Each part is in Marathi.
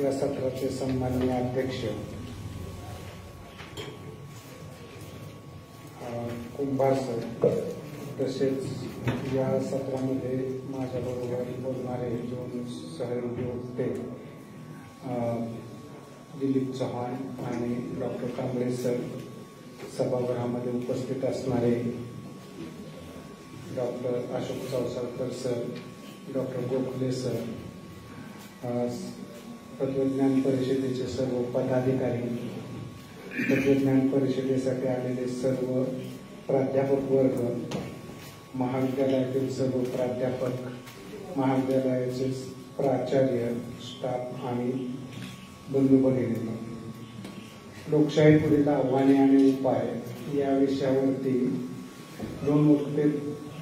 या सत्राचे सन्माननीय अध्यक्ष कुंभार सर, तसेच या सत्रामध्ये माझ्याबरोबर बोलणारे दोन सहयोगी होते दिलीप चव्हाण आणि डॉक्टर कांबळे सर, सभागृहामध्ये उपस्थित असणारे doctor Ashok Chausalkar sir, doctor Gokhale sir, तत्वज्ञान परिषदेचे सर्व पदाधिकारी, तत्वज्ञान परिषदेसाठी आलेले सर्व प्राध्यापक वर्ग, महाविद्यालयातील सर्व प्राध्यापक, महाविद्यालयाचे प्राचार्य, स्टाफ आणि बंधू भगिनींनो, लोकशाही पुढील आव्हाने आणि उपाय या विषयावरती दोन वक्ते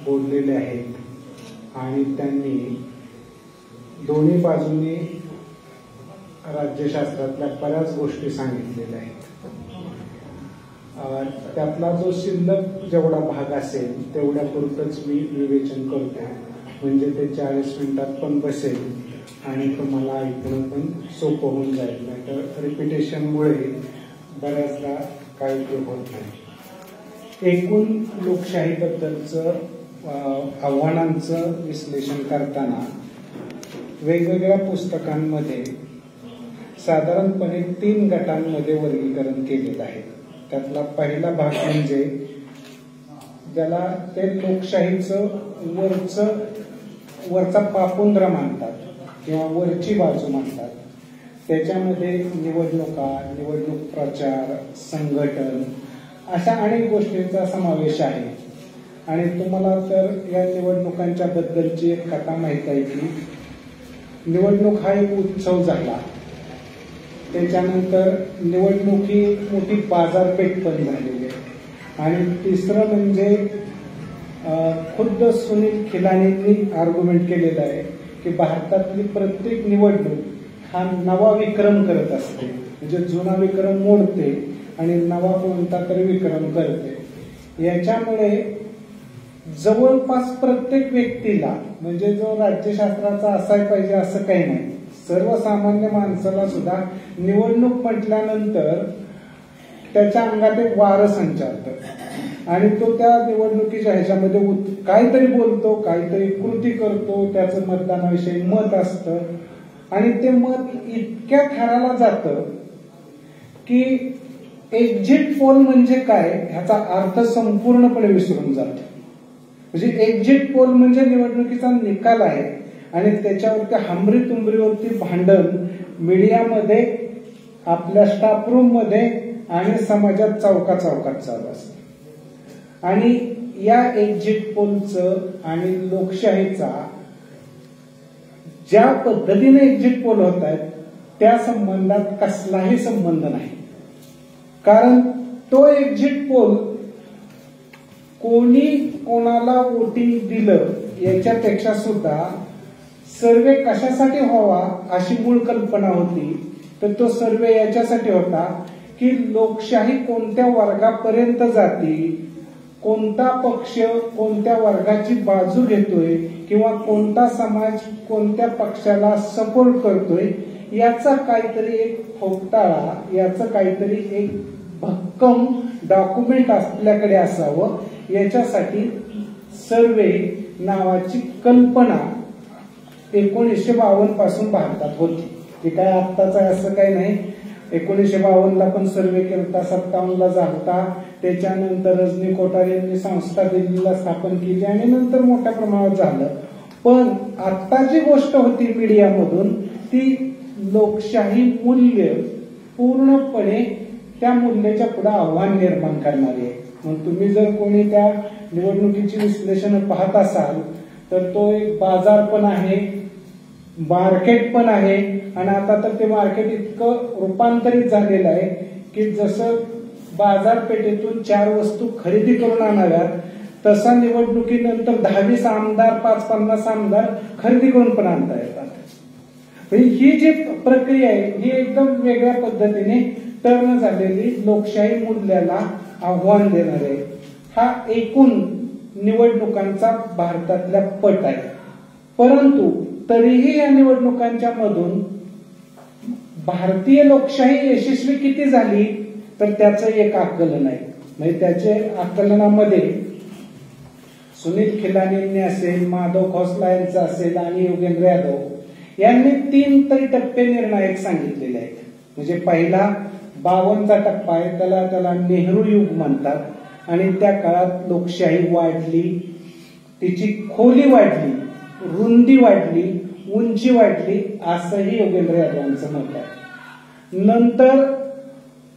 बोललेले आहेत आणि त्यांनी दोन्ही बाजूंनी राज्यशास्त्रातल्या बऱ्याच गोष्टी सांगितलेल्या आहेत. त्यातला जो शिल्लक जेवढा भाग असेल तेवढ्या पुरतच मी विवेचन करतो, म्हणजे ते 40 मिनिटात पण बसेल आणि तुम्हाला ऐकणं पण सोपं होऊन जाईल. नाहीतर रिपिटेशनमुळे बऱ्याचदा काही उपयोग होत नाही. एकूण लोकशाहीबद्दलचं आव्हानांचं विश्लेषण करताना वेगवेगळ्या पुस्तकांमध्ये साधारणपणे 3 गटांमध्ये वर्गीकरण केलेलं आहे. त्यातला पहिला भाग म्हणजे ज्याला ते लोकशाहीचं वरचा पापुंद्रा मानतात किंवा वरची बाजू मानतात. त्याच्यामध्ये निवडणुका, निवडणूक प्रचार, संघटन अशा अनेक गोष्टींचा समावेश आहे. आणि तुम्हाला तर या निवडणुकांच्या बद्दलची एक कथा माहित आहे की निवडणूक हा एक उत्सव झाला, त्याच्यानंतर निवडणूक ही मोठी बाजारपेठ पण झालेली आहे. आणि तिसरं म्हणजे खुद्द सुनील खिलानींनी आर्ग्युमेंट केलेलं आहे की भारतातली प्रत्येक निवडणूक हा नवा विक्रम करत असते, म्हणजे जुना विक्रम मोडते आणि नवा कोणता तरी विक्रम करते. याच्यामुळे जवळपास प्रत्येक व्यक्तीला, म्हणजे जो राज्यशास्त्राचा असाय पाहिजे असं काही नाही, सर्वसामान्य माणसाला सुद्धा निवडणूक म्हटल्यानंतर त्याच्या अंगात एक वारं संचारतं आणि तो त्या निवडणुकीच्या ह्याच्यामध्ये काहीतरी बोलतो, काहीतरी कृती करतो, त्याचं मतदानाविषयी मत असतं आणि ते मत इतक्या थराला जातं की एक्झिट पोल म्हणजे काय ह्याचा अर्थ संपूर्णपणे विसरून जातो. म्हणजे एक्झिट पोल म्हणजे निवडणुकीचा निकाल आहे आणि त्याच्यावरती हमरी तुंबरीवरती भांडण मीडियामध्ये, आपल्या स्टाफ रूम मध्ये आणि समाजात चौका चौकात चालू असतं. आणि या एक्झिट पोलचं आणि लोकशाहीचा ज्या पद्धतीने एक्झिट पोल होत आहेत त्या संबंधात कसलाही संबंध नाही. कारण तो एक्झिट पोल कोणी कोणाला वोटिंग दिलं याच्यापेक्षा सुद्धा सर्वे कशासाठी व्हावा अशी मूळ कल्पना होती. तर तो सर्वे याच्यासाठी होता की लोकशाही कोणत्या वर्गापर्यंत जाते, कोणता पक्ष कोणत्या वर्गाची बाजू घेतोय किंवा कोणता समाज कोणत्या पक्षाला सपोर्ट करतोय याचा काहीतरी एक ठोकताळा, याचं काहीतरी एक भक्कम डॉक्युमेंट आपल्याकडे असावं. याच्यासाठी सर्वे नावाची कल्पना 1952 पासून भारतात होती. हे काय आत्ताच आहे असं काही नाही. 1952 ला पण सर्वे केला, 57 ला झालता. त्याच्यानंतर रजनी कोठारे यांनी संस्था दिल्लीला स्थापन केली आणि नंतर मोठ्या प्रमाणात झालं. पण आता जी गोष्ट होती मीडियामधून ती लोकशाही मूल्य पूर्णपणे त्या मूल्याच्या पुढे आव्हान निर्माण करणारी आहे. मग तुम्ही जर कोणी त्या निवडणुकीची विश्लेषण पाहत असाल तर तो एक बाजार पण आहे, मार्केट पण आहे. आणि आता तर ते मार्केट इतकं रूपांतरित झालेलं आहे की जसं बाजारपेठेतून 4 वस्तू खरेदी करून आणाव्यात तसा निवडणुकीनंतर 10-20 आमदार, 5-50 आमदार खरेदी करून पण आणता येतात. ही जी प्रक्रिया आहे ही एकदम वेगळ्या पद्धतीने टर्न झालेली लोकशाही मूल्याला आव्हान देणार आहे. हा एकूण निवडणुकांचा भारतातल्या पट आहे. परंतु तरीही या निवडणुकांच्या मधून भारतीय लोकशाही यशस्वी किती झाली तर त्याचं एक आकलन आहे. म्हणजे त्याच्या आकलनामध्ये सुनील खिलानींनी असेल, माधव खोसला यांचं असेल आणि योगेंद्र यादव यांनी 3 तरी टप्पे निर्णायक सांगितलेले आहेत. म्हणजे पहिला 52चा टप्पा आहे, त्याला नेहरू युग म्हणतात. आणि त्या काळात लोकशाही वाढली, तिची खोली वाढली, रुंदी वाढली, उंची वाढली, असंही योगेंद्र यादवांचं मत आहे. नंतर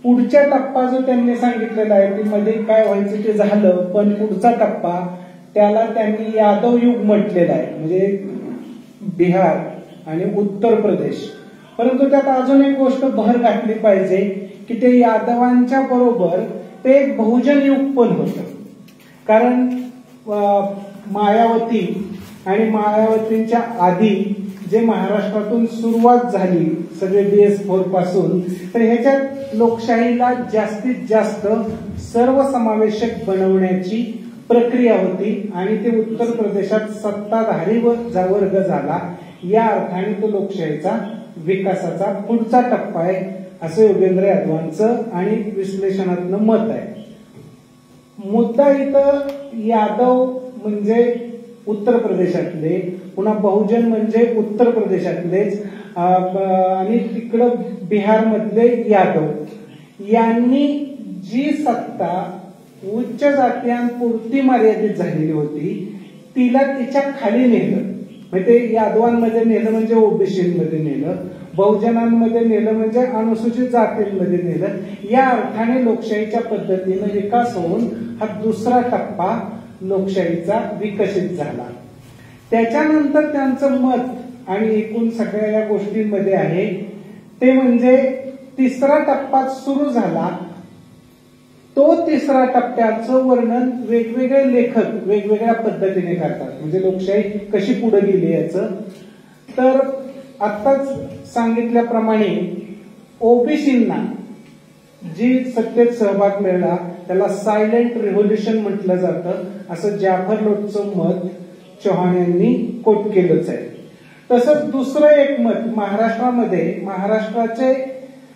पुढच्या टप्पा जो त्यांनी सांगितलेला आहे की मध्ये काय व्हायचं ते झालं, पण पुढचा टप्पा त्याला त्यांनी यादव युग म्हटलेला आहे. म्हणजे बिहार आणि उत्तर प्रदेश. परंतु त्यात अजून एक गोष्ट भर घातली पाहिजे की ते यादवांच्या बरोबर ते एक बहुजन युग पण होतं. कारण मायावती आणि मायावतींच्या आधी जे महाराष्ट्रातून सुरुवात झाली सगळे DS4 पासून, तर ह्याच्यात लोकशाहीला जास्तीत जास्त सर्वसमावेशक बनवण्याची प्रक्रिया होती आणि ते उत्तर प्रदेशात सत्ताधारी वर्ग झाला. या अर्थाने तो लोकशाहीचा विकासाचा पुढचा टप्पा आहे असं योगेंद्र यादवांचं आणि विश्लेषणात्मक मत आहे. मुद्दा इथं यादव म्हणजे उत्तर प्रदेशातले, पुन्हा बहुजन म्हणजे उत्तर प्रदेशातलेच आणि तिकडं बिहारमधले यादव यांनी जी सत्ता उच्च जातीयांपुरती मर्यादित झालेली होती तिला तिच्या खाली नेलं. म्हणजे ते यादवांमध्ये नेलं म्हणजे ओबीसीमध्ये नेलं, बहुजनांमध्ये नेलं म्हणजे अनुसूचित जातींमध्ये नेलं. या अर्थाने लोकशाहीच्या पद्धतीनं विकास होऊन हा दुसरा टप्पा लोकशाहीचा विकसित झाला. त्याच्यानंतर त्यांचं मत आणि एकूण सगळ्या या गोष्टींमध्ये आहे ते म्हणजे तिसरा टप्पा सुरू झाला. तो तिसरा टप्प्याचं वर्णन वेगवेगळे लेखक वेगवेगळ्या पद्धतीने करतात. म्हणजे लोकशाही कशी पुढे गेली याचं. तर आत्ताच सांगितल्याप्रमाणे ओबीसींना जी सत्तेत सहभाग मिळाला त्याला सायलेंट रिव्होल्युशन म्हटलं जातं असं जाफर लोटचं मत चौहान यांनी कोट केलंच आहे. तसंच दुसरं एक मत महाराष्ट्रामध्ये महाराष्ट्राचे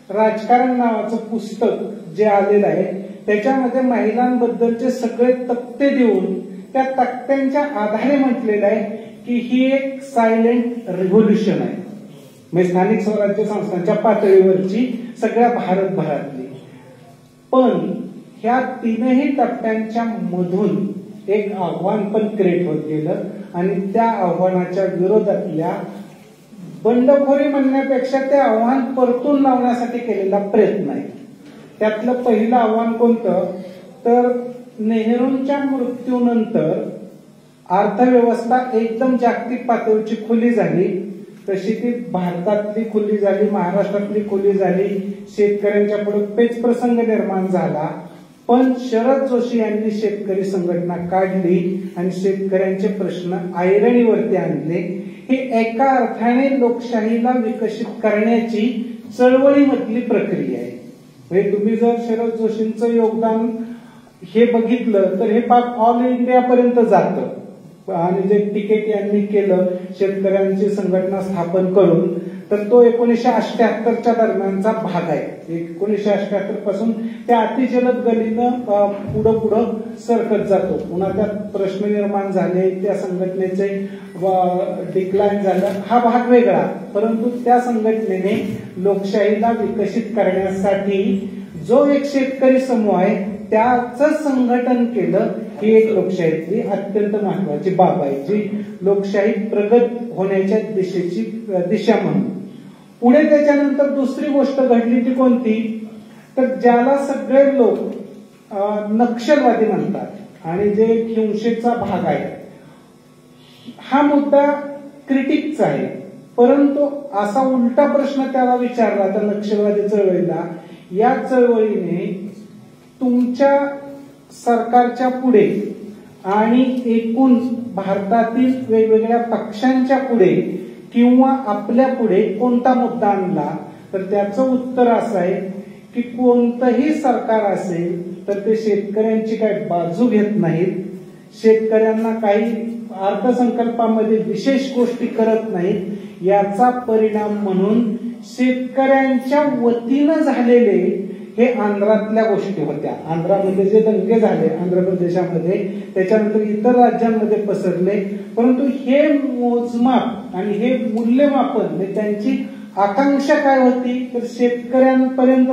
राजकारण नावाचं पुस्तक जे आलेलं आहे त्याच्यामध्ये महिलांबद्दलचे सगळे तक्ते देऊन त्या तक्त्यांच्या आधारे म्हटलेलं आहे की ही एक सायलेंट रिव्होल्युशन आहे. म्हणजे स्थानिक स्वराज्य संस्थांच्या पातळीवरची सगळ्या भारतभरातली. पण ह्या 3ही टप्प्यांच्या मधून एक आव्हान पण क्रिएट होत गेलं आणि त्या आव्हानाच्या विरोधातल्या बंडखोरी म्हणण्यापेक्षा ते आव्हान परतून लावण्यासाठी केलेला प्रयत्न आहे. त्यातलं पहिलं आव्हान कोणतं तर नेहरूंच्या मृत्यूनंतर अर्थव्यवस्था एकदम जागतिक पातळीची खुली झाली तशी ती भारतातली खुली झाली, महाराष्ट्रातली खुली झाली. शेतकऱ्यांच्या पुढे पेच प्रसंग निर्माण झाला. पण शरद जोशी यांनी शेतकरी संघटना काढली आणि शेतकऱ्यांचे प्रश्न ऐरणीवरती आणले. हे एका अर्थाने लोकशाहीला विकसित करण्याची चळवळीमधली प्रक्रिया आहे. म्हणजे तुम्ही जर शरद जोशींचं योगदान हे बघितलं तर हे पाक ऑल इंडियापर्यंत जातं. आणि जे टिकेट यांनी केलं शेतकऱ्यांची संघटना स्थापन करून तर तो 1978च्या दरम्यानचा भाग आहे. 1978 पासून त्या अतिजलद गतीनं पुढं सरकत जातो. पुन्हा त्यात प्रश्न निर्माण झाले, त्या संघटनेचे डिक्लाइन झालं, हा भाग वेगळा. परंतु त्या संघटनेने लोकशाहीला विकसित करण्यासाठी जो एक शेतकरी समूह आहे त्याचं संघटन केलं. ही एक लोकशाहीतली अत्यंत महत्वाची बाब आहे जी लोकशाही प्रगत होण्याच्या दिशा म्हणून. पुढे त्याच्यानंतर दुसरी गोष्ट घडली ती कोणती तर ज्याला सगळे लोक नक्षलवादी म्हणतात आणि जे हिंसेचा भाग आहे हा मुद्दा क्रिटिकचा आहे. परंतु असा उलटा प्रश्न त्याला विचारला तर नक्षलवादी चळवळीला, या चळवळीने तुमच्या सरकारच्या पुढे आणि एकूण भारतातील वेगवेगळ्या पक्षांच्या पुढे किंवा आपल्या पुढे कोणता मुद्दा आणला तर त्याचं उत्तर असं आहे की कोणतंही सरकार असेल तर ते शेतकऱ्यांची काही बाजू घेत नाहीत, शेतकऱ्यांना काही अर्थसंकल्पामध्ये विशेष गोष्टी करत नाहीत, याचा परिणाम म्हणून शेतकऱ्यांच्या वतीनं झालेले हे आंध्रातल्या गोष्टी होत्या. आंध्रामध्ये जे दंगे झाले आंध्र प्रदेशामध्ये, त्याच्यानंतर इतर राज्यांमध्ये पसरले, परंतु हे मोजमाप आणि हे मूल्यमापन म्हणजे त्यांची आकांक्षा काय होती तर शेतकऱ्यांपर्यंत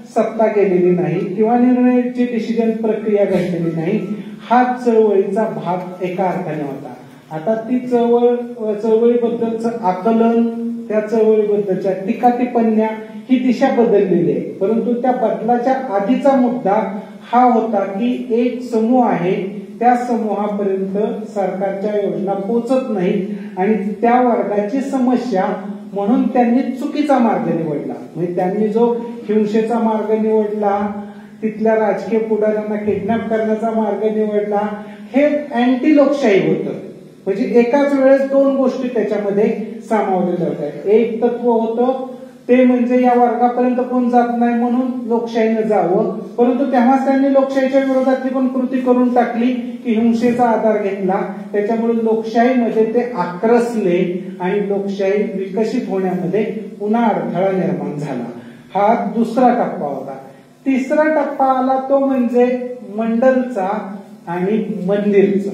सत्ता गेलेली नाही किंवा निर्णयाची डिसिजन प्रक्रिया घडलेली नाही. हा चळवळीचा भाग एका अर्थाने होता. आता ती चळवळीबद्दलचं आकलन, त्या चळवळीबद्दलच्या टीका टिप्पण्या ही दिशा बदललेली आहे. परंतु त्या बदलाच्या आधीचा मुद्दा हा होता की एक समूह आहे, त्या समूहापर्यंत सरकारच्या योजना पोहोचत नाहीत आणि त्या वर्गाची समस्या म्हणून त्यांनी चुकीचा मार्ग निवडला. म्हणजे त्यांनी जो हिंसेचा मार्ग निवडला, तिथल्या राजकीय पुढाऱ्यांना किडनॅप करण्याचा मार्ग निवडला, हे अँटी लोकशाही होतं. म्हणजे एकाच वेळेस दोन गोष्टी त्याच्यामध्ये सामावलेल्या होत्या. एक तत्व होतं ते म्हणजे या वर्गापर्यंत कोण जात नाही म्हणून लोकशाहीने जावं, परंतु तेव्हाच त्यांनी लोकशाहीच्या विरोधातली पण कृती करून टाकली की हिंसेचा आधार घेतला. त्याच्यामुळे लोकशाहीमध्ये ते आक्रसले आणि लोकशाही विकसित होण्यामध्ये पुन्हा अडथळा निर्माण झाला. हा दुसरा टप्पा होता. तिसरा टप्पा आला तो म्हणजे मंडलचा आणि मंदिरचा.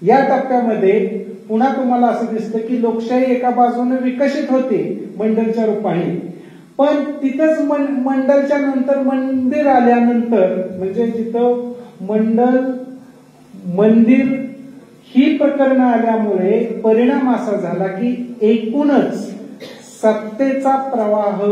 या टप्प्यामध्ये पुन्हा तुम्हाला असं दिसतं की लोकशाही एका बाजूने विकसित होते मंडलच्या रूपाने, पण तिथंच मंडलच्या नंतर मंदिर आल्यानंतर म्हणजे जिथं मंदिर ही प्रकरणं आल्यामुळे परिणाम असा झाला की एकूणच सत्तेचा प्रवाह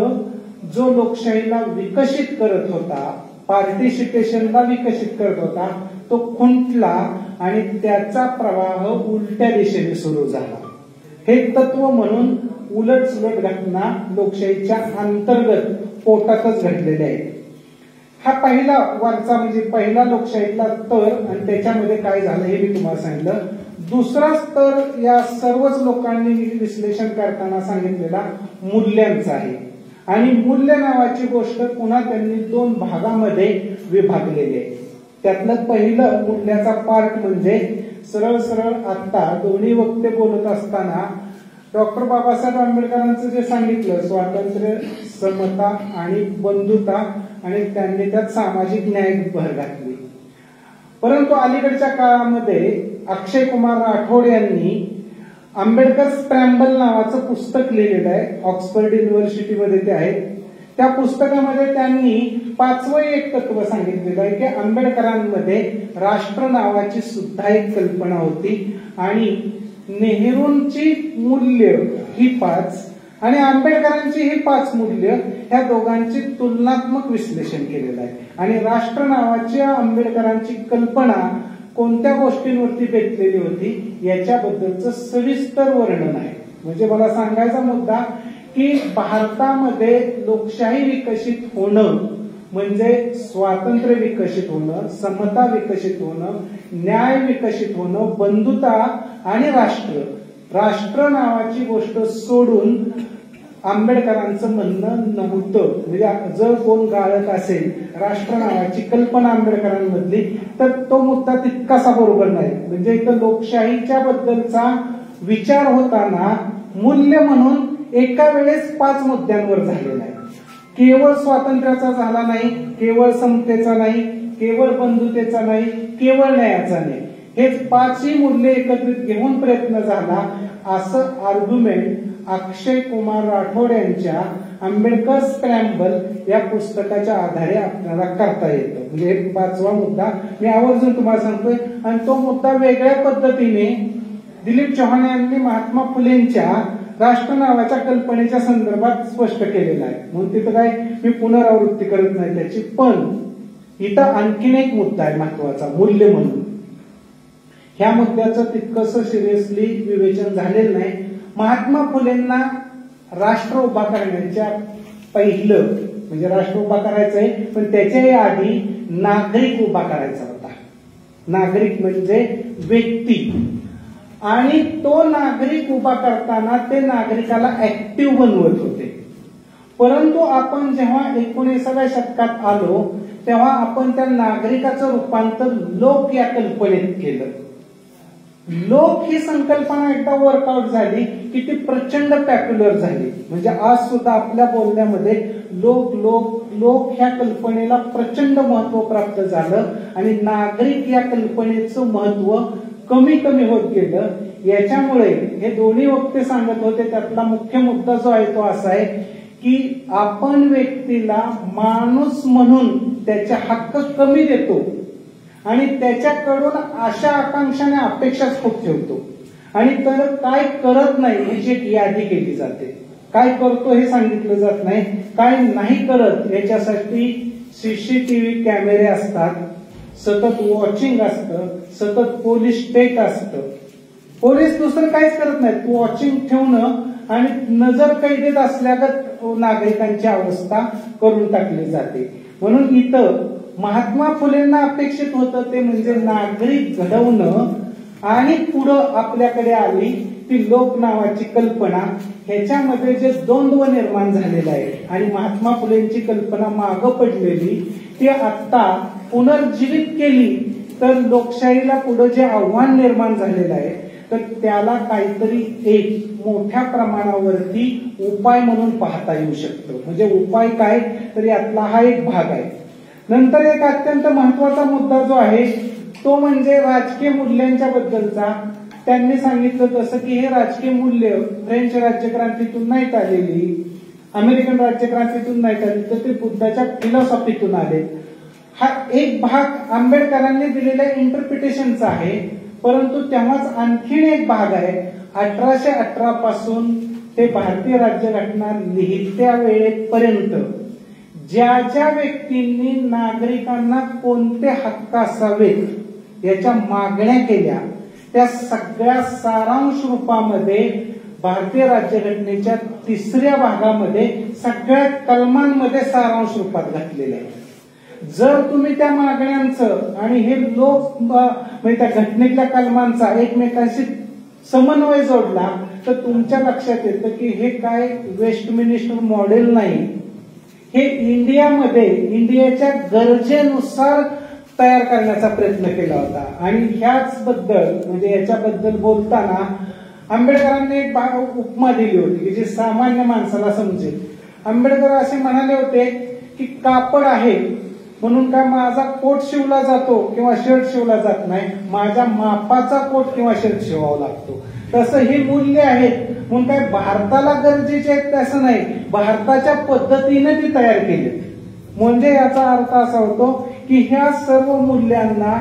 जो लोकशाहीला विकसित करत होता, पार्टिसिपेशनला विकसित करत होता, तो खुंटला आणि त्याचा प्रवाह उलट्या दिशेने सुरू झाला. हे तत्व म्हणून उलटसुलट घटना लोकशाहीच्या अंतर्गत पोटातच घडलेल्या आहेत. हा पहिला वरचा म्हणजे पहिला लोकशाहीतला स्तर आणि त्याच्यामध्ये काय झालं हे मी तुम्हाला सांगितलं. दुसरा स्तर या सर्वच लोकांनी विश्लेषण करताना सांगितलेला मूल्यांचा आहे आणि मूल्य नावाची गोष्ट पुन्हा त्यांनी दोन भागामध्ये विभागलेली आहे. त्यातलं पहिलं मूल्याचा पार्ट म्हणजे सरळ सरळ आता दोन्ही वक्ते बोलत असताना डॉक्टर बाबासाहेब आंबेडकरांचं जे सांगितलं स्वातंत्र्य, समता आणि बंधुता आणि त्यांनी त्यात सामाजिक न्याय भर घातली. परंतु अलीकडच्या काळामध्ये अक्षय कुमार राठोड यांनी आंबेडकर स्क्रॅम्बल नावाचं पुस्तक लिहिलेलं आहे. ऑक्सफर्ड युनिव्हर्सिटीमध्ये ते आहे. त्या पुस्तकामध्ये त्यांनी पाचवं एक तत्व सांगितलेलं आहे की आंबेडकरांमध्ये राष्ट्र नावाची सुद्धा एक कल्पना होती आणि नेहरूंची मूल्य ही 5 आणि आंबेडकरांची ही 5 मूल्य ह्या दोघांची तुलनात्मक विश्लेषण केलेलं आहे आणि राष्ट्र नावाची आंबेडकरांची कल्पना कोणत्या गोष्टींवरती बेतलेली होती याच्याबद्दलचं सविस्तर वर्णन आहे. म्हणजे मला सांगायचा मुद्दा की भारतामध्ये लोकशाही विकसित होणं म्हणजे स्वातंत्र्य विकसित होणं, समता विकसित होणं, न्याय विकसित होणं, बंधुता आणि राष्ट्र नावाची गोष्ट सोडून आंबेडकरांचं म्हणणं नव्हतं. म्हणजे जर कोण गाळत असेल राष्ट्र नावाची कल्पना आंबेडकरांमधली तर तो मुद्दा तितकासा बरोबर नाही. म्हणजे इथं लोकशाहीच्या बद्दलचा विचार होताना मूल्य म्हणून एका वेळेस 5 मुद्द्यांवर झालेला आहे. केवळ स्वातंत्र्याचा झाला नाही, केवळ समतेचा नाही, केवळ बंधुतेचा नाही, केवळ न्यायाचा नाही. हे 5ही मूल्य एकत्रित घेऊन प्रयत्न झाला असं आर्ग्युमेंट अक्षय कुमार राठोड यांच्या आंबेडकर स्क्रॅम्बल या पुस्तकाच्या आधारे आपल्याला करता येतं. म्हणजे हे 5वा मुद्दा मी आवर्जून तुम्हाला सांगतोय आणि तो मुद्दा वेगळ्या पद्धतीने दिलीप चव्हाण यांनी महात्मा फुलेंच्या राष्ट्र नावाच्या कल्पनेच्या संदर्भात स्पष्ट केलेला आहे. म्हणून तिथं काय मी पुनरावृत्ती करत नाही त्याची. पण इथं आणखीन एक मुद्दा आहे महत्वाचा मूल्य म्हणून. ह्या मुद्द्याचं तितकंसं सिरियसली विवेचन झालेलं नाही. महात्मा फुलेंना राष्ट्र उभा करण्याच्या पहिलं म्हणजे राष्ट्र उभा करायचंय पण त्याच्याही आधी नागरिक उभा करायचा होता. नागरिक म्हणजे व्यक्ती आणि तो नागरिक उभा करताना ते नागरिकाला ऍक्टिव्ह बनवत होते. परंतु आपण जेव्हा 19व्या शतकात आलो तेव्हा आपण त्या नागरिकाचं रूपांतर लोक या कल्पनेत केलं. लोक ही संकल्पना एकदा वर्कआउट झाली की ती प्रचंड पॉप्युलर झाली. म्हणजे आज सुद्धा आपल्या बोलण्यामध्ये लोक लोक लोक ह्या कल्पनेला प्रचंड महत्व प्राप्त झालं आणि नागरिक या कल्पनेचं महत्व कमी कमी होत गेलं. याच्यामुळे हे दोन्ही वक्ते सांगत होते त्यातला मुख्य मुद्दा जो आहे तो असा आहे की आपण व्यक्तीला माणूस म्हणून त्याचे हक्क कमी देतो आणि त्याच्याकडून आशा आकांक्षाने अपेक्षाच खूप ठेवतो आणि तर काय करत नाही ह्याची एक यादी केली जाते. काय करतो हे सांगितलं जात नाही, काय नाही करत याच्यासाठी सीसीटीव्ही कॅमेरे असतात, सतत वॉचिंग असतं, सतत पोलीस स्टेट असतं. पोलीस दुसरं काहीच करत नाहीत, वॉचिंग ठेवणं आणि नजर कैदेत असल्यागत नागरिकांची अवस्था करून टाकली जाते. म्हणून इथं महात्मा फुलेंना अपेक्षित होतं ते म्हणजे नागरिक घडवणं आणि पुढं आपल्याकडे आली ती लोक नावाची कल्पना. ह्याच्यामध्ये जे द्वंद्व निर्माण झालेलं आहे आणि महात्मा फुलेंची कल्पना मागं पडलेली ती आता पुनर्जीवित केली तर लोकशाहीला पुढे जे आव्हान निर्माण झालेलं आहे तर त्याला काहीतरी एक मोठ्या प्रमाणावरती उपाय म्हणून पाहता येऊ शकतो. म्हणजे उपाय काय तर यातला हा एक भाग आहे. नंतर एक अत्यंत महत्वाचा मुद्दा जो आहे तो म्हणजे राजकीय मूल्यांच्या बद्दलचा. त्यांनी सांगितलं तसं की हे राजकीय मूल्य फ्रेंच राज्यक्रांतीतून नाहीत आलेली, अमेरिकन राज्यक्रांतीतून नाहीत आली, तर ते बुद्धाच्या फिलॉसॉफीतून आले. हा एक भाग आंबेडकरांनी दिलेल्या इंटरप्रिटेशनचा आहे. परंतु तेव्हाच आणखीन एक भाग आहे 1818 पासून ते भारतीय राज्यघटना लिहित्या वेळेपर्यंत ज्या ज्या व्यक्तींनी नागरिकांना कोणते हक्क असावेत याच्या मागण्या केल्या त्या सगळ्या सारांश रूपामध्ये भारतीय राज्यघटनेच्या 3ऱ्या भागामध्ये सगळ्या कलमांमध्ये सारांश रूपात घातलेले आहे. जर तुम्ही त्या मागण्यांचं आणि हे लोक म्हणजे त्या घटनेतल्या कलमांचा एकमेकांशी समन्वय जोडला तर तुमच्या लक्षात येतं की हे काय वेस्टमिनिस्टर मॉडेल नाही, हे इंडियामध्ये इंडियाच्या गरजेनुसार तयार करण्याचा प्रयत्न केला होता. आणि ह्याच बद्दल म्हणजे याच्याबद्दल बोलताना आंबेडकरांनी एक उपमा दिली होती की जी सामान्य माणसाला समजेल. आंबेडकर असे म्हणाले होते की कापड आहे म्हणून काय माझा कोट शिवला जातो किंवा शर्ट शिवला जात नाही, माझ्या मापाचा कोट किंवा शर्ट शिवावा लागतो. तसं ही मूल्य आहेत म्हणून काय भारताला गरजेचे आहेत तसं नाही, भारताच्या पद्धतीने ती तयार केली. म्हणजे याचा अर्थ असा होतो की ह्या सर्व मूल्यांना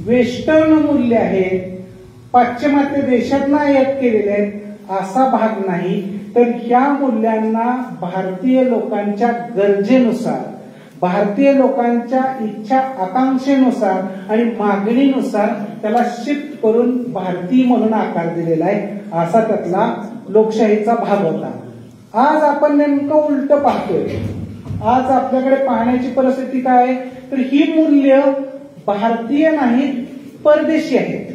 वेस्टर्न मूल्य आहेत, पाश्चिमात्य देशांना आयात केलेले आहेत असा भाग नाही, तर ह्या मूल्यांना भारतीय लोकांच्या गरजेनुसार, भारतीय लोकांच्या इच्छा आकांक्षेनुसार आणि मागणीनुसार त्याला शिफ्ट करून भारतीय म्हणून आकार दिलेला आहे. असा त्यातला लोकशाहीचा भाग होता. आज आपण नेमकं उलट पाहतोय. आज आपल्याकडे पाहण्याची परिस्थिती काय आहे तर ही मूल्य भारतीय नाहीत, परदेशी आहेत.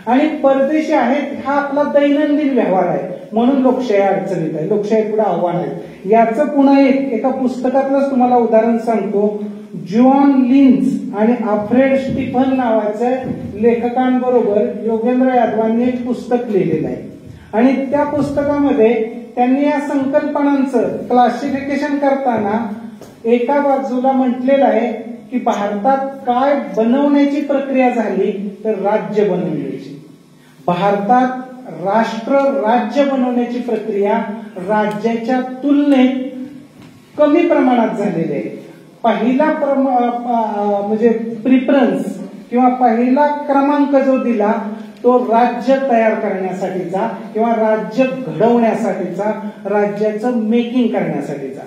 आणि परदेशी आहेत हा आपला दैनंदिन व्यवहार आहे म्हणून लोकशाही अडचणीत आहे, लोकशाही पुढे आव्हान आहे. याचं पुन्हा एका पुस्तकातलंच तुम्हाला उदाहरण सांगतो. जॉन लिन्स आणि अल्फ्रेड स्टीफन नावाच्या लेखकांबरोबर योगेंद्र यादवांनी एक पुस्तक लिहिलेलं आहे आणि त्या पुस्तकामध्ये त्यांनी या संकल्पनांचं क्लासिफिकेशन करताना एका बाजूला म्हटलेलं आहे की भारतात काय बनवण्याची प्रक्रिया झाली तर राज्य बनवण्याची. भारतात राष्ट्र राज्य बनवण्याची प्रक्रिया राज्याच्या तुलनेत कमी प्रमाणात झालेली आहे. पहिला म्हणजे प्रिफरन्स किंवा पहिला क्रमांक जो दिला तो राज्य तयार करण्यासाठीचा किंवा राज्य घडवण्यासाठीचा, राज्याचं मेकिंग करण्यासाठीचा.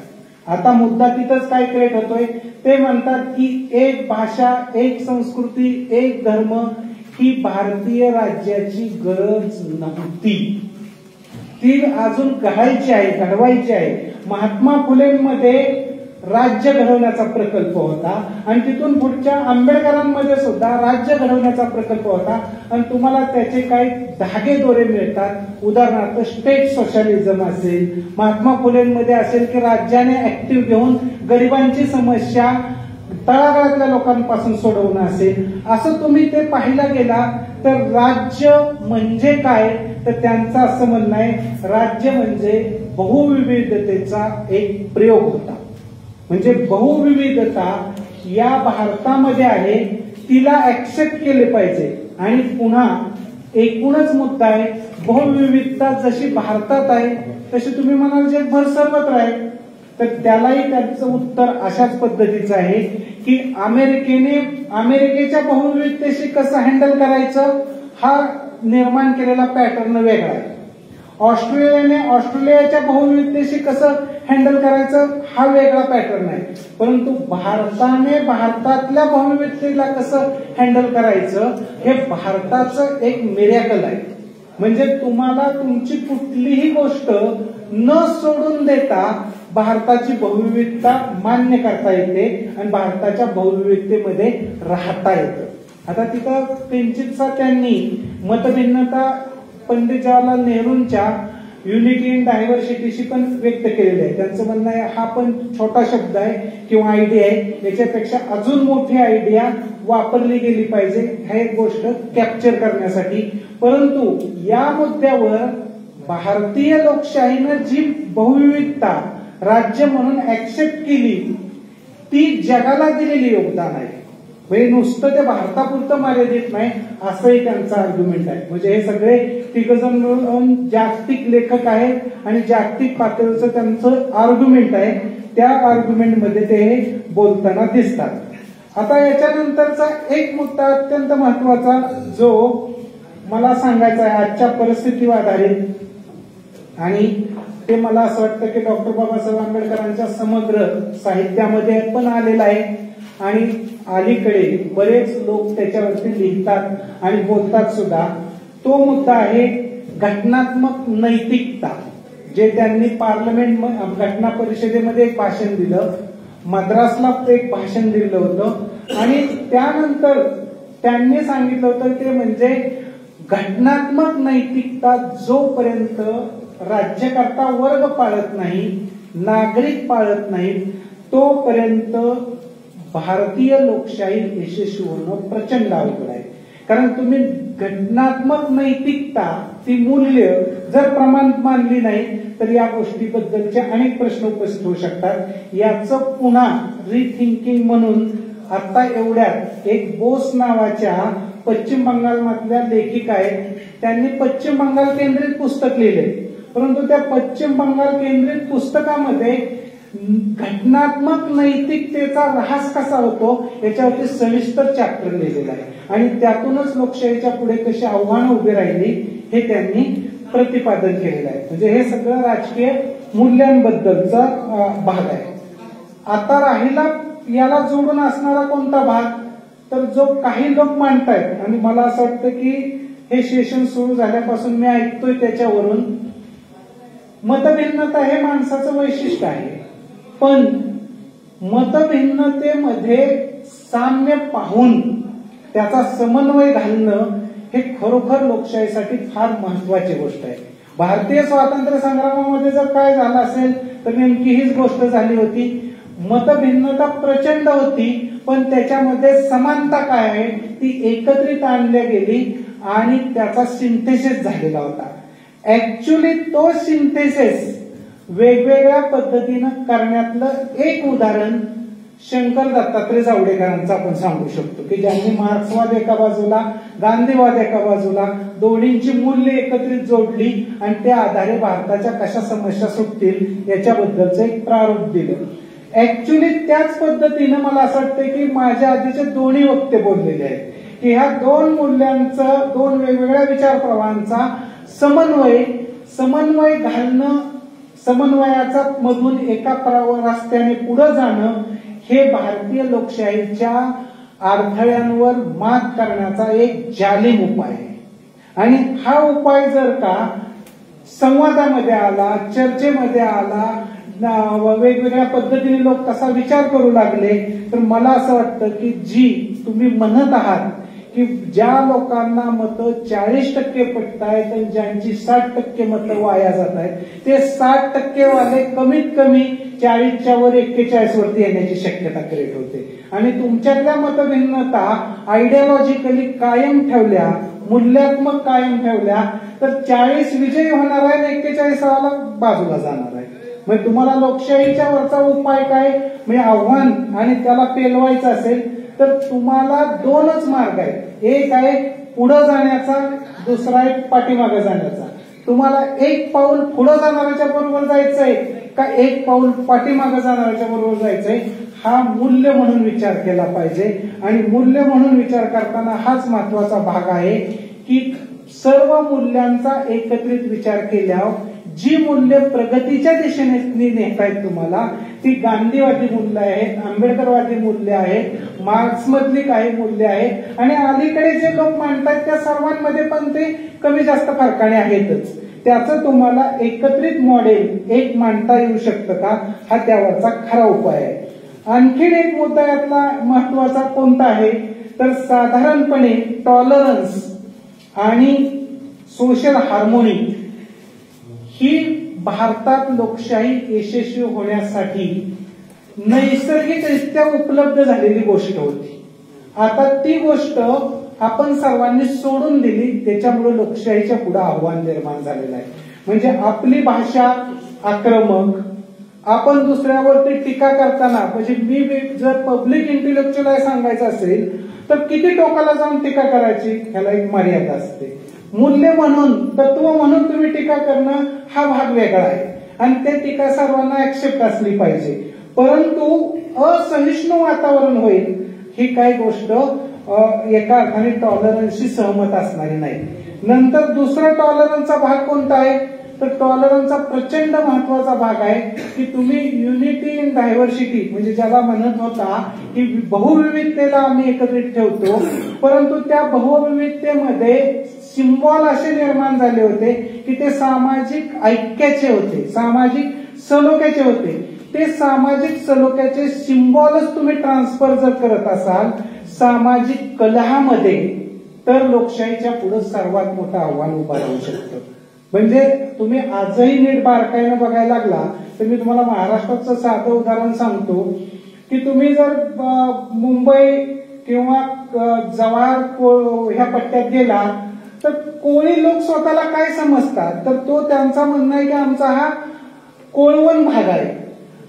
आता मुद्दा तिथंच काय क्रिएट होतोय ते म्हणतात की एक भाषा, एक संस्कृती, एक धर्म ही भारतीय राज्याची गरज नव्हती, ती अजून घडवायची आहे. महात्मा फुलेंमध्ये राज्य घडवण्याचा प्रकल्प होता आणि तिथून पुढच्या आंबेडकरांमध्ये सुद्धा राज्य घडवण्याचा प्रकल्प होता आणि तुम्हाला त्याचे काही धागेदोरे मिळतात. उदाहरणार्थ स्टेट सोशलिझम असेल, महात्मा फुलेंमध्ये असेल की राज्याने ऍक्टिव्ह घेऊन गरिबांची समस्या तळागाळातल्या लोकांपासून सोडवणं असेल, असं तुम्ही ते पाहायला गेला तर राज्य म्हणजे काय, तर त्यांचं असं म्हणणं आहे राज्य म्हणजे बहुविविधतेचा एक प्रयोग होता. म्हणजे बहुविविधता या भारतामध्ये आहे, तिला ऍक्सेप्ट केले पाहिजे. आणि पुन्हा एकूणच मुद्दा आहे, बहुविविधता जशी भारतात आहे तशी तुम्ही म्हणाल जगभर सर्वत्र आहे. तर त्यालाही त्याचं उत्तर अशाच पद्धतीचं आहे की अमेरिकेच्या बहुविविधतेशी कसं हँडल करायचं हा निर्माण केलेला पॅटर्न वेगळा आहे. ऑस्ट्रेलियाच्या बहुविविधतेशी कसं हँडल करायचं हा वेगळा पॅटर्न आहे. परंतु भारताने भारतातल्या बहुविविधतेला कसं हँडल करायचं हे भारताचं एक मिरॅकल आहे. म्हणजे तुम्हाला तुमची कुठलीही गोष्ट न सोडून देता भारताची बहुविविधता मान्य करता येते आणि भारताच्या बहुविविधतेमध्ये राहता येतं. आता तिथं किंचितसा त्यांनी मतभिन्नता पंडित जवाहरलाल नेहरूंच्या युनिटी इन डायव्हर्सिटीशी पण व्यक्त केलेली आहे. त्यांचं म्हणणं आहे हा पण छोटा शब्द आहे किंवा आयडिया आहे, याच्यापेक्षा अजून मोठी आयडिया वापरली गेली पाहिजे ह्या एक गोष्ट कॅप्चर करण्यासाठी. परंतु या मुद्द्यावर भारतीय लोकशाहीनं जी बहुविविधता राज्य म्हणून ऍक्सेप्ट केली ती जगाला दिलेली योगदान आहे. म्हणजे नुसतं ते भारतापुरतं मर्यादित नाही असंही त्यांचं आर्ग्युमेंट आहे. म्हणजे हे सगळे तिघजण मिळून जागतिक लेखक आहेत आणि जागतिक पातळीचं त्यांचं आर्ग्युमेंट आहे. त्या आर्ग्युमेंटमध्ये ते बोलताना दिसतात. आता याच्यानंतरचा एक मुद्दा अत्यंत महत्वाचा जो मला सांगायचा आहे आजच्या परिस्थितीवर आधारित, आणि ते मला असं वाटतं की डॉक्टर बाबासाहेब आंबेडकरांच्या समग्र साहित्यामध्ये पण आलेलं आहे आणि अलीकडे बरेच लोक त्याच्यावरती लिहितात आणि बोलतात सुद्धा. तो मुद्दा आहे घटनात्मक नैतिकता, जे त्यांनी पार्लमेंट घटना परिषदेमध्ये एक भाषण दिलं, मद्रासला एक भाषण दिलं होतं आणि त्यानंतर त्यांनी सांगितलं होतं ते म्हणजे घटनात्मक नैतिकता जोपर्यंत राज्यकर्ता वर्ग पाळत नाही, नागरिक पाळत नाही, तोपर्यंत भारतीय लोकशाही यशस्वी होणं प्रचंड अवघड आहे. कारण तुम्ही घटनात्मक नैतिकता ती मूल्य जर प्रमाणात मानली नाही तर या गोष्टीबद्दलचे अनेक प्रश्न उपस्थित होऊ शकतात. याचं पुन्हा रिथिंकिंग म्हणून आता एवढ्यात एक बोस नावाच्या पश्चिम बंगालमधल्या लेखिका आहेत, त्यांनी पश्चिम बंगाल केंद्रित पुस्तक लिहिले. परंतु त्या पश्चिम बंगाल केंद्रित पुस्तकामध्ये घटनात्मक नैतिकतेचा ऱ्हास कसा होतो याच्यावरती सविस्तर चॅप्टर लिहिलेला आहे आणि त्यातूनच लोकशाहीच्या पुढे कशी आव्हानं उभी राहिली हे त्यांनी प्रतिपादन केलेलं आहे. म्हणजे हे सगळं राजकीय मूल्यांबद्दलचा भाग आहे. आता राहिला याला जोडून असणारा कोणता भाग, तर जो काही लोक मांडतायत आणि मला असं वाटतं की हे सेशन सुरू झाल्यापासून मी ऐकतोय त्याच्यावरून, मतभिन्नता हे माणसाचं वैशिष्ट्य आहे, पण मतभिन्नतेमध्ये साम्य पाहून त्याचा समन्वय घालणं हे खरोखर लोकशाहीसाठी फार महत्वाची गोष्ट आहे. भारतीय स्वातंत्र्य संग्रामामध्ये जर काय झालं असेल तर नेमकी हीच गोष्ट झाली होती. मतभिन्नता प्रचंड होती पण त्याच्यामध्ये समानता काय आहे ती एकत्रित आणल्या गेली आणि त्याचा सिंथेसिस झालेला होता. ऍक्च्युली तो सिंथेसिस वेगवेगळ्या पद्धतीनं करण्यातलं एक उदाहरण शंकर दत्तात्रय जावडेकरांचं आपण सांगू शकतो की ज्यांनी मार्क्सवाद एका बाजूला, गांधीवाद एका बाजूला, दोन्हींची मूल्य एकत्रित जोडली आणि त्या आधारे भारताच्या कशा समस्या सुटतील याच्याबद्दलचं एक प्रारूप दिलं. ऍक्च्युली त्याच पद्धतीनं मला असं वाटतं की माझ्या आधीचे दोन्ही वक्ते बोललेले आहेत की ह्या दोन मूल्यांचा, दोन वेगवेगळ्या विचार प्रवाहांचा समन्वय घालणं, समन्वयाचा मधून एका रस्त्याने पुढे जाणं हे भारतीय लोकशाहीच्या अडथळ्यांवर मात करण्याचा एक जालिम उपाय आहे. आणि हा उपाय जर का संवादामध्ये आला, चर्चेमध्ये आला, वेगवेगळ्या पद्धतीने लोक कसा विचार करू लागले तर मला असं वाटतं की जी तुम्ही म्हणत आहात की ज्या लोकांना मतं 40% पटतायत आणि ज्यांची 60% मतं वाया जात आहेत ते 60% वाले कमीत कमी 40च्या वर 41 वरती येण्याची शक्यता क्रिएट होते. आणि तुमच्यातल्या मतभिन्नता आयडियोलॉजिकली कायम ठेवल्या, मूल्यात्मक कायम ठेवल्या तर 40 विजयी होणार आहे आणि 41 बाजूला जाणार आहे. म्हणजे तुम्हाला लोकशाहीच्या वरचा उपाय काय, म्हणजे आव्हान आणि त्याला पेलवायचं असेल तर तुम्हाला दोनच मार्ग आहेत. एक आहे पुढे जाण्याचा, दुसरा आहे पाठीमागे जाण्याचा. तुम्हाला एक पाऊल पुढे जाणाऱ्याच्या बरोबर जायचंय का एक पाऊल पाठीमागे जाणाऱ्याच्या बरोबर जायचंय, हा मूल्य म्हणून विचार केला पाहिजे. आणि मूल्य म्हणून विचार करताना हाच महत्वाचा भाग आहे की सर्व मूल्यांचा एकत्रित विचार केल्यावर जी मूल्य प्रगतीच्या दिशेने नेतायत तुम्हाला ती गांधीवादी मूल्य आहेत, आंबेडकरवादी मूल्य आहेत, मार्क्स मधली काही मूल्य आहेत आणि अलीकडे जे लोक मांडतात त्या सर्वांमध्ये पण ते कमी जास्त फरकाने आहेतच. त्याचं तुम्हाला एकत्रित मॉडेल एक मांडता येऊ शकतं का, हा त्यावरचा खरा उपाय आहे. आणखीन एक मुद्दा यातला महत्वाचा कोणता आहे तर साधारणपणे टॉलरन्स आणि सोशल हार्मोनी ही भारतात लोकशाही यशस्वी होण्यासाठी नैसर्गिकरित्या उपलब्ध झालेली गोष्ट होती. आता ती गोष्ट आपण सर्वांनी सोडून दिली, त्याच्यामुळे लोकशाहीच्या पुढे आव्हान निर्माण झालेलं आहे. म्हणजे आपली भाषा आक्रमक, आपण दुसऱ्यावरती टीका करताना, म्हणजे मी जर पब्लिक इंटेलेक्च्युअल सांगायचं असेल तर किती टोकाला जाऊन टीका करायची, ह्याला एक मर्यादा असते. मूल्य म्हणून, तत्व म्हणून तुम्ही टीका करणं हा भाग वेगळा आहे आणि ते टीका सर्वांना ऍक्सेप्ट असली पाहिजे. परंतु असहिष्णु वातावरण होईल ही काही गोष्ट एका अर्थाने टॉलरन्सशी सहमत असणारी नाही. नंतर दुसरा टॉलरन्सचा भाग कोणता आहे तर टॉलरन्सचा प्रचंड महत्वाचा भाग आहे की तुम्ही युनिटी इन डायव्हर्सिटी, म्हणजे ज्याला म्हणत होता की बहुविविधतेला आम्ही एकत्रित ठेवतो, परंतु त्या बहुविविधतेमध्ये सिम्बॉल असे निर्माण झाले होते की ते सामाजिक ऐक्याचे होते, सामाजिक सलोख्याचे होते. ते सामाजिक सलोख्याचे सिम्बॉलच तुम्ही ट्रान्सफर जर करत असाल सामाजिक कलहामध्ये तर लोकशाहीच्या पुढे सर्वात मोठं आव्हान उभं राहू शकतं. म्हणजे तुम्ही आजही नीट बारकाईनं बघायला लागला तर मी तुम्हाला महाराष्ट्राचं साधं उदाहरण सांगतो की तुम्ही जर मुंबई किंवा जव्हार ह्या पट्ट्यात गेला तर कोळी लोक स्वतःला काय समजतात तर तो त्यांचा म्हणणं आहे की आमचा हा कोळवण भाग आहे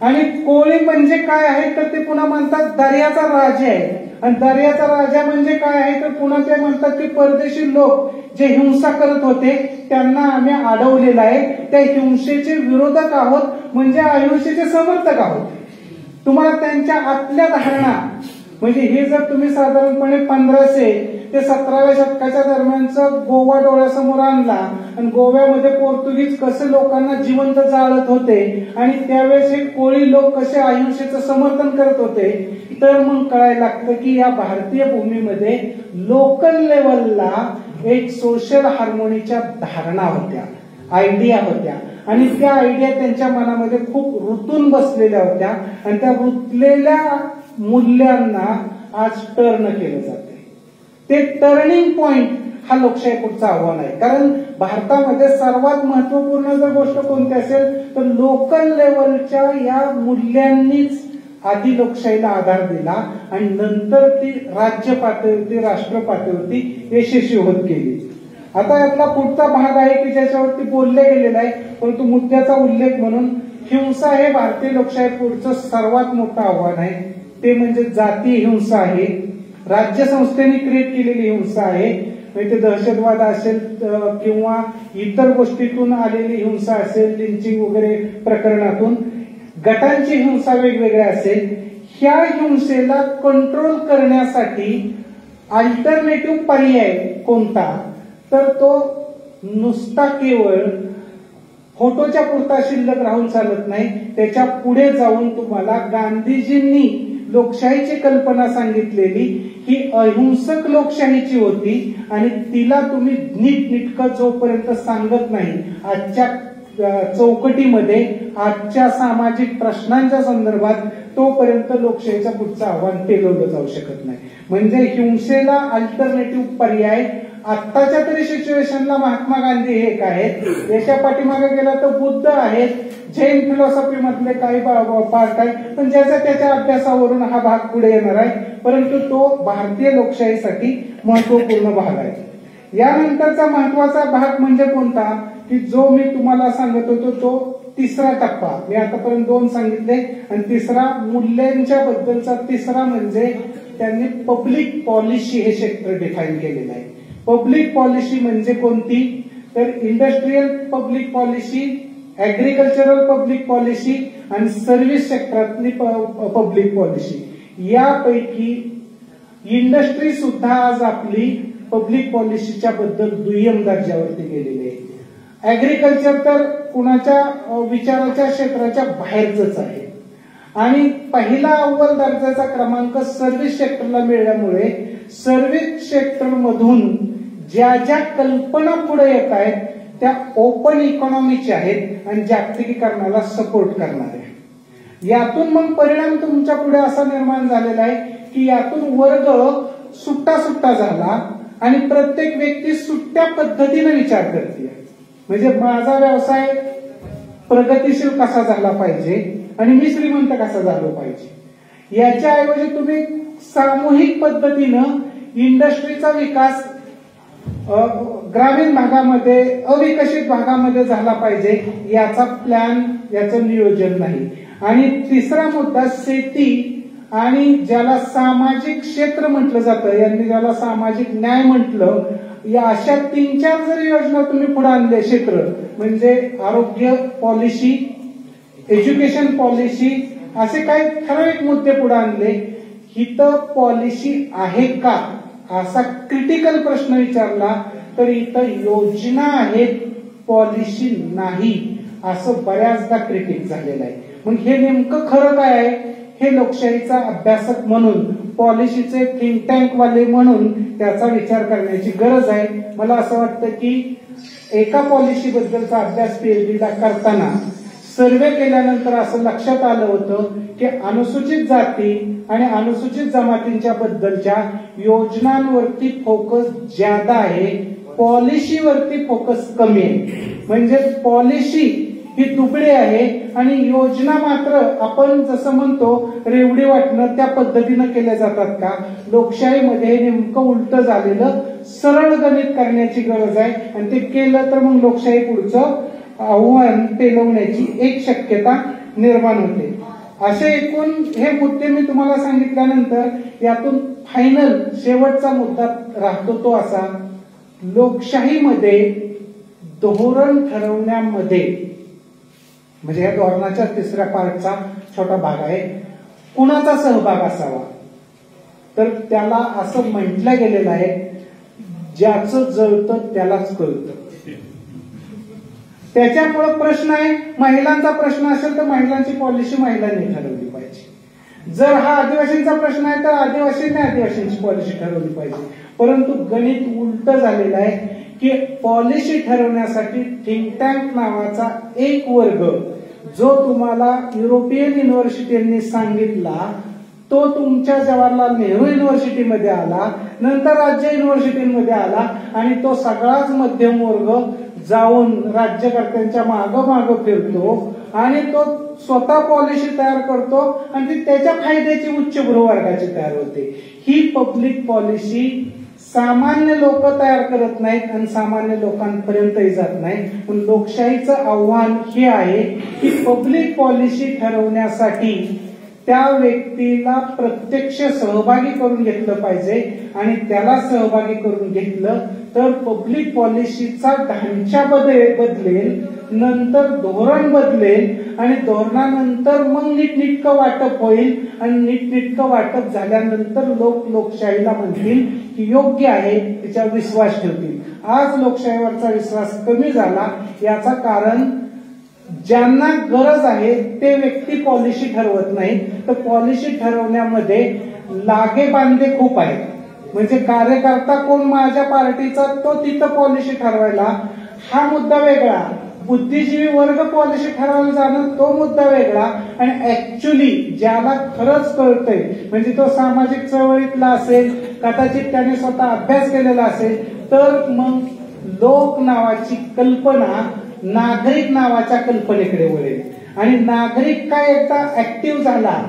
आणि कोळी म्हणजे काय आहे तर ते पुन्हा म्हणतात दर्याचा राजा आहे. आणि दर्याचा राजा म्हणजे काय आहे तर पुन्हा ते म्हणतात की परदेशी लोक जे हिंसा करत होते त्यांना आम्ही अडवलेलं आहे, त्या हिंसेचे विरोधक आहोत म्हणजे अहिंसेचे समर्थक आहोत. तुम्हाला त्यांच्या आतल्या धारणा, म्हणजे हे जर तुम्ही साधारणपणे 1500 ते 17व्या शतकाच्या दरम्यानचं गोवा डोळ्यासमोर आणला आणि गोव्यामध्ये पोर्तुगीज कसे लोकांना जिवंत जाळत होते आणि त्यावेळेस हे कोळी लोक कसे अहिंसेचं समर्थन करत होते तर मग कळायला लागतं की या भारतीय भूमीमध्ये लोकल लेवलला एक सोशल हार्मोनीच्या धारणा होत्या, आयडिया होत्या आणि त्या आयडिया त्यांच्या मनामध्ये खूप रुतून बसलेल्या होत्या आणि त्या रुतलेल्या मूल्यांना आज टर्न केलं जाते. ते टर्निंग पॉइंट हा लोकशाही पुढचं आव्हान आहे. कारण भारतामध्ये सर्वात महत्वपूर्ण जर गोष्ट कोणती असेल तर लोकल लेवलच्या या मूल्यांनीच आधी लोकशाहीला आधार दिला आणि नंतर ती राज्य पातळीवरती, राष्ट्र पातळीवरती यशस्वी होत गेली. आता यातला पुढचा भाग आहे की ज्याच्यावरती बोलले गेलेला आहे, परंतु मुद्द्याचा उल्लेख म्हणून हिंसा हे भारतीय लोकशाही पुढचं सर्वात मोठं आव्हान आहे. ते म्हणजे जातीय हिंसा आहे, राज्य संस्थेने क्रिएट केलेली हिंसा आहे, म्हणजे दहशतवाद असेल किंवा इतर गोष्टीतून आलेली हिंसा असेल, लिंचिंग वगैरे प्रकरणातून गटांची हिंसा वेगवेगळ्या असेल. ह्या हिंसेला कंट्रोल करण्यासाठी अल्टरनेटिव्ह पर्याय कोणता तर तो नुसता केवळ फोटोच्या पुरता शिल्लक राहून चालत नाही, त्याच्या पुढे जाऊन तुम्हाला गांधीजींनी लोकशाहीची कल्पना सांगितलेली ही अहिंसक लोकशाहीची होती आणि तिला तुम्ही नीटनेटकं जोपर्यंत सांगत नाही आजच्या चौकटीमध्ये, आजच्या सामाजिक प्रश्नांच्या संदर्भात तोपर्यंत लोकशाहीचं पुढचं आव्हान पेलवलं जाऊ शकत नाही. म्हणजे हिंसेला अल्टरनेटिव्ह पर्याय आत्ताच्या तरी सिच्युएशनला महात्मा गांधी हे एक आहेत, याच्या पाठीमागे गेला तर बुद्ध आहेत, जैन फिलॉसॉफी मधले काही पार्ट आहे, पण ज्याचा त्याच्या अभ्यासावरून हा भाग पुढे येणार आहे. परंतु तो भारतीय लोकशाहीसाठी महत्वपूर्ण भाग आहे. यानंतरचा महत्वाचा भाग म्हणजे कोणता, की जो मी तुम्हाला सांगत होतो तो तिसरा टप्पा. मी आतापर्यंत 2 सांगितले आणि तिसरा मूल्यांच्या बद्दलचा तिसरा म्हणजे त्यांनी पब्लिक पॉलिसी हे क्षेत्र डिफाईन केलेलं आहे. पब्लिक पॉलिसी म्हणजे कोणती, तर industrial public policy, agricultural public policy आणि सर्व्हिस सेक्टरातली पब्लिक पॉलिसी. यापैकी इंडस्ट्री सुद्धा आज आपली पब्लिक पॉलिसीच्या बद्दल दुय्यम दर्जावरती गेलेली आहे. ऍग्रिकल्चर तर कुणाच्या विचाराच्या क्षेत्राच्या बाहेरच आहे आणि पहिला अव्वल दर्जाचा क्रमांक सर्व्हिस सेक्टरला मिळाल्यामुळे सर्व्हिस सेक्टर मधून ज्या ज्या कल्पना पुढे येत आहेत त्या ओपन इकॉनॉमीच्या आहेत आणि जागतिकीकरणाला सपोर्ट करणाऱ्या. यातून मग परिणाम तुमच्या पुढे असा निर्माण झालेला आहे की यातून वर्ग सुट्टा सुट्टा झाला आणि प्रत्येक व्यक्ती सुट्ट्या पद्धतीने विचार करते. म्हणजे माझा व्यवसाय प्रगतिशील कसा झाला पाहिजे आणि मी श्रीमंत कसा झालो पाहिजे, याच्याऐवजी तुम्ही सामूहिक पद्धतीनं इंडस्ट्रीचा विकास ग्रामीण भागामध्ये अविकसित भागामध्ये झाला पाहिजे याचा प्लॅन, याचं नियोजन नाही. आणि तिसरा मुद्दा शेती आणि ज्याला सामाजिक क्षेत्र म्हटलं जातं, यांनी ज्याला सामाजिक न्याय म्हटलं, या अशा 3-4 जरी योजना तुम्ही पुढे आणले क्षेत्र, म्हणजे आरोग्य पॉलिसी, एज्युकेशन पॉलिसी, असे काही ठराविक मुद्दे पुढे आणले, इथं पॉलिसी आहे का असा क्रिटिकल प्रश्न विचारला तर इथं योजना आहेत, पॉलिसी नाही, असं बऱ्याचदा क्रिटिक झालेलं आहे. मग हे नेमकं खरं काय आहे, हे लोकशाहीचा अभ्यासक म्हणून, पॉलिसीचे थिंक टँक वाले म्हणून त्याचा विचार करण्याची गरज आहे. मला असं वाटतं की एका पॉलिसी बद्दलचा अभ्यास पीएचडीला करताना सर्वे केल्यानंतर असं लक्षात आलं होतं की अनुसूचित जाती आणि अनुसूचित जमातींच्या बद्दलच्या योजनांवरती फोकस ज्यादा आहे, पॉलिसीवरती फोकस कमी आहे. म्हणजे पॉलिसी ही दुबळी आहे आणि योजना मात्र आपण जसं म्हणतो रेवडी वाटणं त्या पद्धतीनं केल्या जातात का. लोकशाहीमध्ये नेमकं उलट झालेलं, सरळ गणित करण्याची गरज आहे आणि ते केलं तर मग लोकशाही पुढचं आव्हान पेलवण्याची एक शक्यता निर्माण होते. असे एकूण हे मुद्दे मी तुम्हाला सांगितल्यानंतर यातून फायनल शेवटचा मुद्दा राहतो तो असा, लोकशाहीमध्ये धोरण ठरवण्यामध्ये, म्हणजे या धोरणाच्या तिसऱ्या पार्टचा छोटा भाग आहे, कुणाचा सहभाग असावा, तर त्याला असं म्हटलं गेलेलं आहे, ज्याचं जळतं त्यालाच कळतं. त्याच्यामुळे प्रश्न आहे, महिलांचा प्रश्न असेल तर महिलांची पॉलिसी महिलांनी ठरवली पाहिजे. जर हा आदिवासींचा प्रश्न आहे तर आदिवासींनी आदिवासींची पॉलिसी ठरवली पाहिजे. परंतु गणित उलट झालेलं आहे की पॉलिसी ठरवण्यासाठी थिंक टँक नावाचा एक वर्ग जो तुम्हाला युरोपियन युनिव्हर्सिटींनी सांगितला तो तुमच्या जवाहरलाल नेहरू युनिव्हर्सिटीमध्ये आला, नंतर राज्य युनिव्हर्सिटीमध्ये आला आणि तो सगळाच मध्यम वर्ग जाऊन राज्यकर्त्यांच्या मागं फिरतो आणि तो स्वतः पॉलिसी तयार करतो आणि ती त्याच्या फायद्याची उच्चभ्रू वर्गाची तयार होते. ही पब्लिक पॉलिसी सामान्य लोक तयार करत नाहीत आणि सामान्य लोकांपर्यंतही जात नाही. पण लोकशाहीचं आव्हान हे आहे की पब्लिक पॉलिसी ठरवण्यासाठी त्या व्यक्तीला प्रत्यक्ष सहभागी करून घेतलं पाहिजे आणि त्याला सहभागी करून घेतलं तर पब्लिक पॉलिसीचा ढांचा बदलेल, नंतर धोरण बदलेल आणि धोरणानंतर मग नीटनेटकं वाटप होईल आणि नीटनेटकं वाटप झाल्यानंतर लोक लोकशाहीला म्हणतील की योग्य आहे, त्याच्यावर विश्वास ठेवतील. आज लोकशाहीवरचा विश्वास कमी झाला, याचा कारण ज्यांना गरज आहे ते व्यक्ती पॉलिसी ठरवत नाही, तर पॉलिसी ठरवण्यामध्ये लागे बांधे खूप आहेत. म्हणजे कार्यकर्ता कोण माझ्या पार्टीचा तो तिथं पॉलिसी ठरवायला, हा मुद्दा वेगळा. बुद्धिजीवी वर्ग पॉलिसी ठरवायला जाणं तो मुद्दा वेगळा, आणि ऍक्च्युली ज्याला खरंच कळतंय म्हणजे तो सामाजिक चळवळीतला असेल, कदाचित त्याने स्वतः अभ्यास केलेला असेल, तर मग लोक नावाची कल्पना नागरिक नावाच्या कल्पनेकडे वळेल. आणि नागरिक काय एकदा ऍक्टिव्ह झाला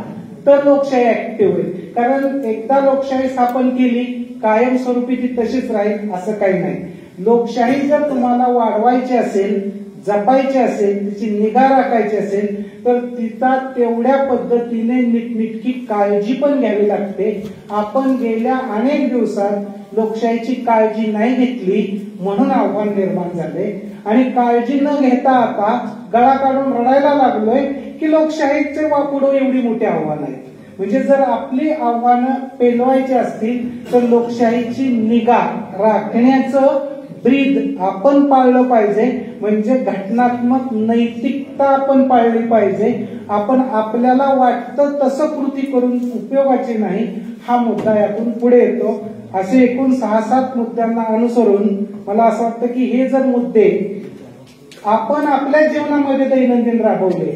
तर लोकशाही ऍक्टिव्ह होईल. कारण एकदा लोकशाही स्थापन केली कायमस्वरूपी ती तशीच राहील असं काही नाही. लोकशाही जर तुम्हाला वाढवायची असेल, जपायची असेल, तिची निगा राखायची असेल तर तिचा तेवढ्या पद्धतीने नीटनेटकी काळजी पण घ्यावी लागते. आपण गेल्या अनेक दिवसात लोकशाहीची काळजी नाही घेतली म्हणून आव्हान निर्माण झाले, आणि काळजी न घेता आता गळा काढून रडायला लागलोय की लोकशाहीचे पुढे एवढी मोठी आव्हानं आहेत. म्हणजे जर आपली आव्हानं पेलवायची असतील तर लोकशाहीची निगा राखण्याचं ब्रीद आपण पाळलं पाहिजे. म्हणजे घटनात्मक नैतिकता आपण पाळली पाहिजे. आपण आपल्याला वाटतं तसं कृती करून उपयोगाची नाही, हा मुद्दा यातून पुढे येतो. असे एकूण 6-7 मुद्द्यांना अनुसरून मला असं वाटतं की हे जर मुद्दे आपण आपल्या जीवनामध्ये दैनंदिन राबवले,